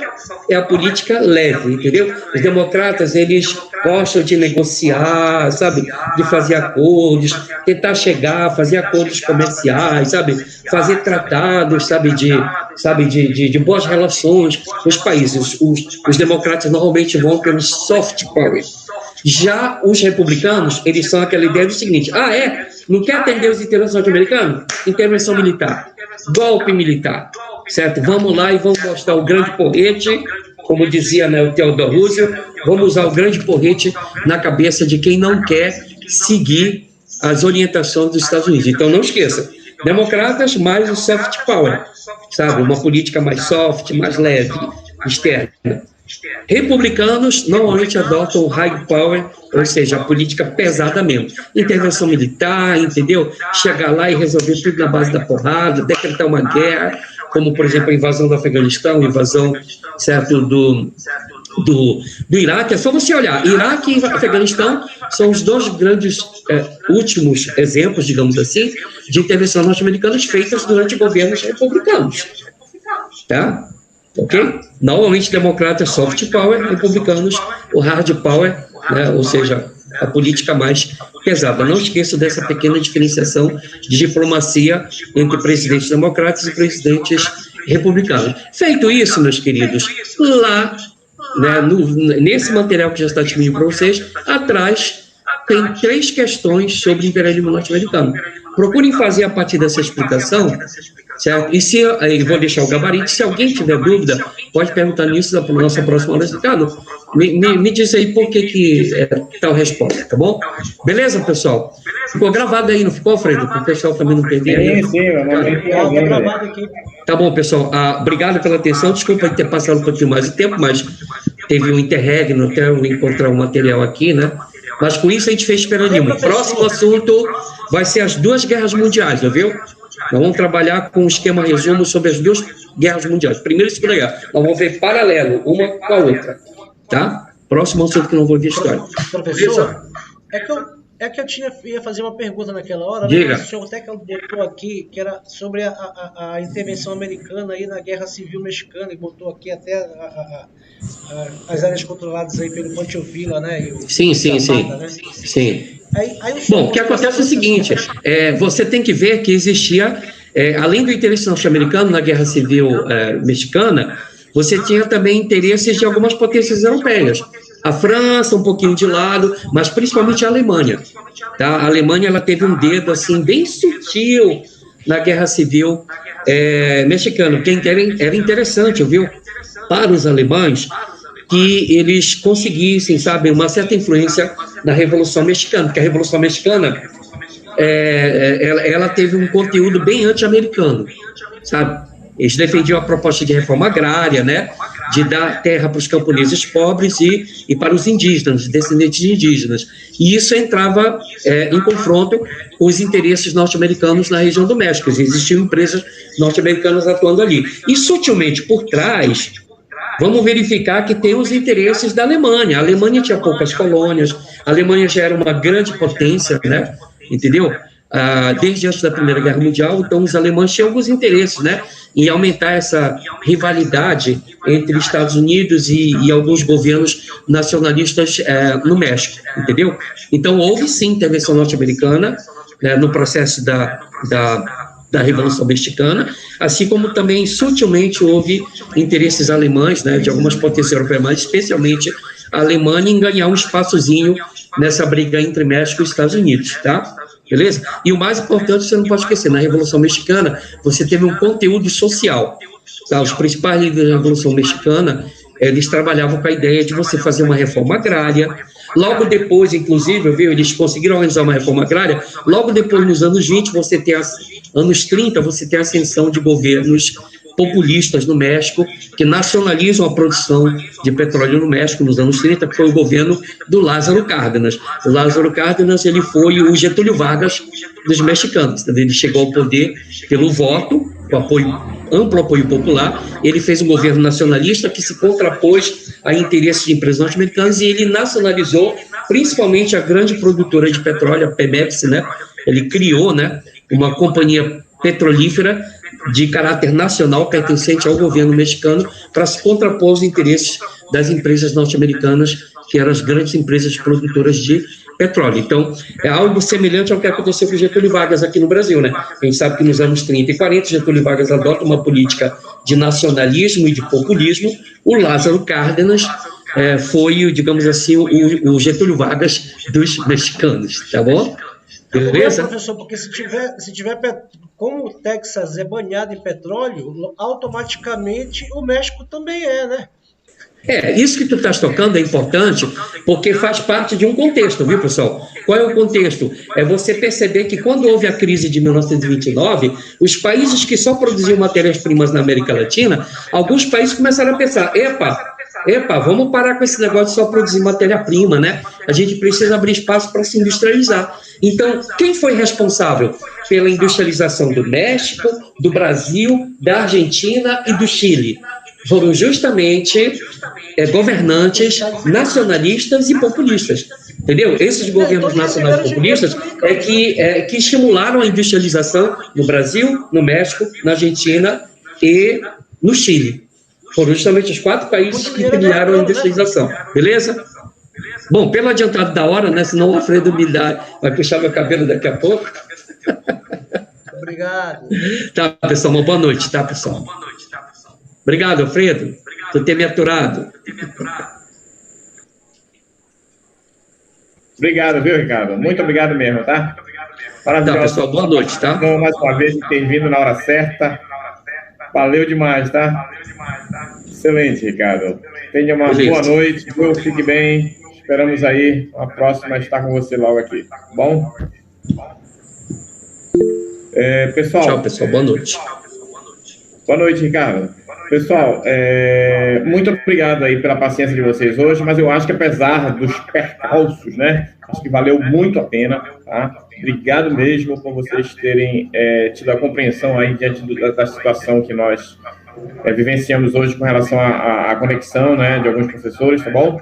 É a política leve, entendeu? Os democratas, eles gostam de negociar, sabe? De fazer acordos, tentar chegar, fazer acordos comerciais, sabe? Fazer tratados, sabe? De boas relações com os países. Os democratas normalmente vão pelo soft power. Já os republicanos, eles são aquela ideia do seguinte: não quer atender os interesses norte-americanos? Intervenção militar, golpe militar, certo? Vamos lá e vamos mostrar o grande porrete, como dizia, né, o Theodore Roosevelt, vamos usar o grande porrete na cabeça de quem não quer seguir as orientações dos Estados Unidos. Então, não esqueça, democratas mais o soft power, sabe? Uma política mais soft, mais leve, externa. Republicanos normalmente adotam o high power, ou seja, a política pesada mesmo. Intervenção militar, entendeu? Chegar lá e resolver tudo na base da porrada, decretar uma guerra, como, por exemplo, a invasão do Afeganistão, a invasão, certo, do Iraque. É só você olhar. Iraque e Afeganistão são os dois grandes últimos exemplos, digamos assim, de intervenção norte-americanas feitas durante governos republicanos. Tá? Ok? Normalmente, democratas soft power, republicanos o hard power, né? Ou seja, a política mais pesada. Não esqueça dessa pequena diferenciação de diplomacia entre presidentes democratas e presidentes republicanos. Feito isso, meus queridos, lá, né, nesse material que já está disponível para vocês, atrás tem 3 questões sobre o imperialismo norte-americano. Procurem fazer a partir dessa explicação, certo? E se eu vou deixar o gabarito, se alguém tiver dúvida, pode perguntar nisso na nossa próxima aula. Ricardo, me diz aí por que tal resposta, tá bom? Beleza, pessoal? Ficou gravado aí, não ficou, Alfredo? Para o pessoal também não perder. Sim, gravado aqui. Tá bom, pessoal. Obrigado pela atenção. Desculpa ter passado um pouquinho mais de tempo, mas teve um interregno até eu encontrar o material aqui, né? Mas com isso a gente fez Imperialismo. O próximo assunto vai ser as 2 guerras mundiais, viu? Nós vamos trabalhar com um esquema resumo sobre as 2 guerras mundiais. Primeira e Segunda Guerra. Nós vamos ver paralelo, uma com a outra. Tá? Próximo assunto que não vou ver história. Professor, é que eu ia fazer uma pergunta naquela hora, Diga. Mas o senhor até que botou aqui, que era sobre a intervenção americana aí na Guerra Civil Mexicana, e botou aqui até as áreas controladas aí pelo Pancho Villa, né? Sim. Né? Sim. Bom, o que acontece é o seguinte, você tem que ver que existia, além do interesse norte-americano na Guerra Civil Mexicana, você tinha também interesses de algumas potências europeias. A França, um pouquinho de lado, mas principalmente a Alemanha. Tá? A Alemanha ela teve um dedo assim, bem sutil na Guerra Civil Mexicana, porque era interessante, viu? Para os alemães, que eles conseguissem, sabe, uma certa influência na Revolução Mexicana, porque a Revolução Mexicana ela teve um conteúdo bem anti-americano, sabe? Eles defendiam a proposta de reforma agrária, né, de dar terra para os camponeses pobres e para os indígenas, descendentes de indígenas. E isso entrava em confronto com os interesses norte-americanos na região do México. Existiam empresas norte-americanas atuando ali. E sutilmente por trás, vamos verificar que tem os interesses da Alemanha. A Alemanha tinha poucas colônias, a Alemanha já era uma grande potência, né, entendeu? Desde antes da Primeira Guerra Mundial, então os alemães tinham alguns interesses, né, em aumentar essa rivalidade entre Estados Unidos e alguns governos nacionalistas no México, entendeu? Então houve sim intervenção norte-americana, né, no processo da Revolução Mexicana, assim como também sutilmente houve interesses alemães, né, de algumas potências europeias, mas especialmente a Alemanha, em ganhar um espaçozinho nessa briga entre México e Estados Unidos, tá? Beleza? E o mais importante, você não pode esquecer, na Revolução Mexicana, você teve um conteúdo social. Tá? Os principais líderes da Revolução Mexicana, eles trabalhavam com a ideia de você fazer uma reforma agrária. Logo depois, inclusive, viu, eles conseguiram organizar uma reforma agrária. Logo depois, nos anos 20, anos 30, você tem a ascensão de governos populistas no México, que nacionalizam a produção de petróleo no México nos anos 30, que foi o governo do Lázaro Cárdenas. O Lázaro Cárdenas, ele foi o Getúlio Vargas dos mexicanos. Ele chegou ao poder pelo voto, com amplo apoio popular. Ele fez um governo nacionalista que se contrapôs a interesses de empresas norte-americanas, e ele nacionalizou principalmente a grande produtora de petróleo, a Pemex, né? Ele criou, né, uma companhia petrolífera de caráter nacional pertencente ao governo mexicano para se contrapor aos interesses das empresas norte-americanas, que eram as grandes empresas produtoras de petróleo. Então, é algo semelhante ao que aconteceu com o Getúlio Vargas aqui no Brasil, né? A gente sabe que nos anos 30 e 40, Getúlio Vargas adota uma política de nacionalismo e de populismo. O Lázaro Cárdenas foi, digamos assim, o Getúlio Vargas dos mexicanos, tá bom? Beleza? Não, professor, porque se tiver como o Texas é banhado em petróleo, automaticamente o México também né? Isso que tu estás tocando é importante, porque faz parte de um contexto, viu, pessoal? Qual é o contexto? É você perceber que quando houve a crise de 1929, os países que só produziam matérias-primas na América Latina, alguns países começaram a pensar, epa, vamos parar com esse negócio de só produzir matéria-prima, né? A gente precisa abrir espaço para se industrializar. Então, quem foi responsável pela industrialização do México, do Brasil, da Argentina e do Chile? Foram justamente governantes nacionalistas e populistas, entendeu? Esses governos nacionais e populistas que estimularam a industrialização no Brasil, no México, na Argentina e no Chile. Foram justamente os 4 países que criaram a industrialização, beleza? Bom, pelo adiantado da hora, né? Senão o Alfredo vai puxar meu cabelo daqui a pouco. Obrigado. Tá, pessoal, uma boa noite, tá, pessoal? Obrigado, Alfredo, por ter me aturado. Obrigado, viu, Ricardo? Muito obrigado mesmo, tá? Tá, pessoal, boa noite, tá? Mais uma vez, ter vindo na hora certa. Valeu demais, tá? Excelente, Ricardo. Tenha uma boa noite, viu? Fique bem. Esperamos aí a próxima estar com você logo aqui, tá bom? Pessoal... Tchau, pessoal. Boa noite. Boa noite, Ricardo. Pessoal, muito obrigado aí pela paciência de vocês hoje, mas eu acho que apesar dos percalços, né, acho que valeu muito a pena, tá? Obrigado mesmo por vocês terem tido a compreensão aí diante da situação que nós vivenciamos hoje com relação à conexão, né, de alguns professores, tá bom?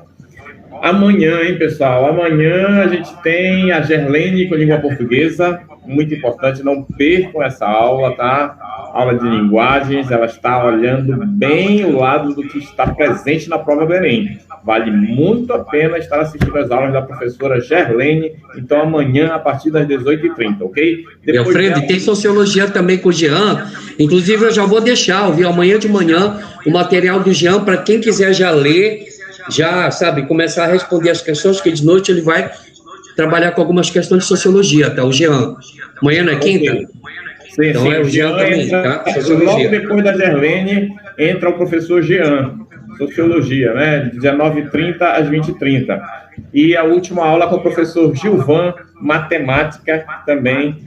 Amanhã, hein, pessoal? Amanhã a gente tem a Gerlene com língua portuguesa, muito importante, não percam essa aula, tá? Aula de linguagens, ela está olhando bem o lado do que está presente na prova do Enem. Vale muito a pena estar assistindo as aulas da professora Gerlene, então amanhã a partir das 18h30, ok? Alfredo, tem sociologia também com o Jean, inclusive eu já vou deixar, viu? Amanhã de manhã, o material do Jean, para quem quiser já ler, já, sabe, começar a responder as questões, que de noite ele vai trabalhar com algumas questões de sociologia, tá? O Jean. Amanhã não é quinta? Sim, então sim, é o Jean também, tá? Logo depois da Gerlene, entra o professor Jean, sociologia, né? De 19h30 às 20h30. E a última aula com o professor Gilvan, matemática, também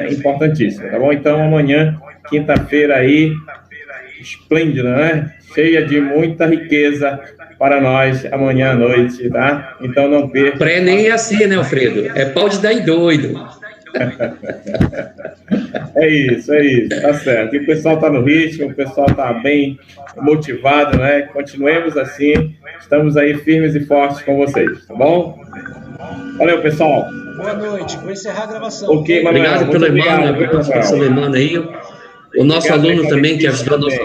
importantíssima, tá bom? Então, amanhã, quinta-feira aí, esplêndida, né? Cheia de muita riqueza para nós, amanhã à noite, tá? Então, não perca. Pré-ENEM é assim, né, Alfredo? É pau de dar em doido. É isso, tá certo. E o pessoal está no ritmo, o pessoal está bem motivado, né? Continuemos assim, estamos aí firmes e fortes com vocês, tá bom? Valeu, pessoal. Boa noite, vou encerrar a gravação. Ok, Manuel, obrigado pelo Emmanuel, professor Emmanuel aí. O nosso aluno também, que ajudou a nossa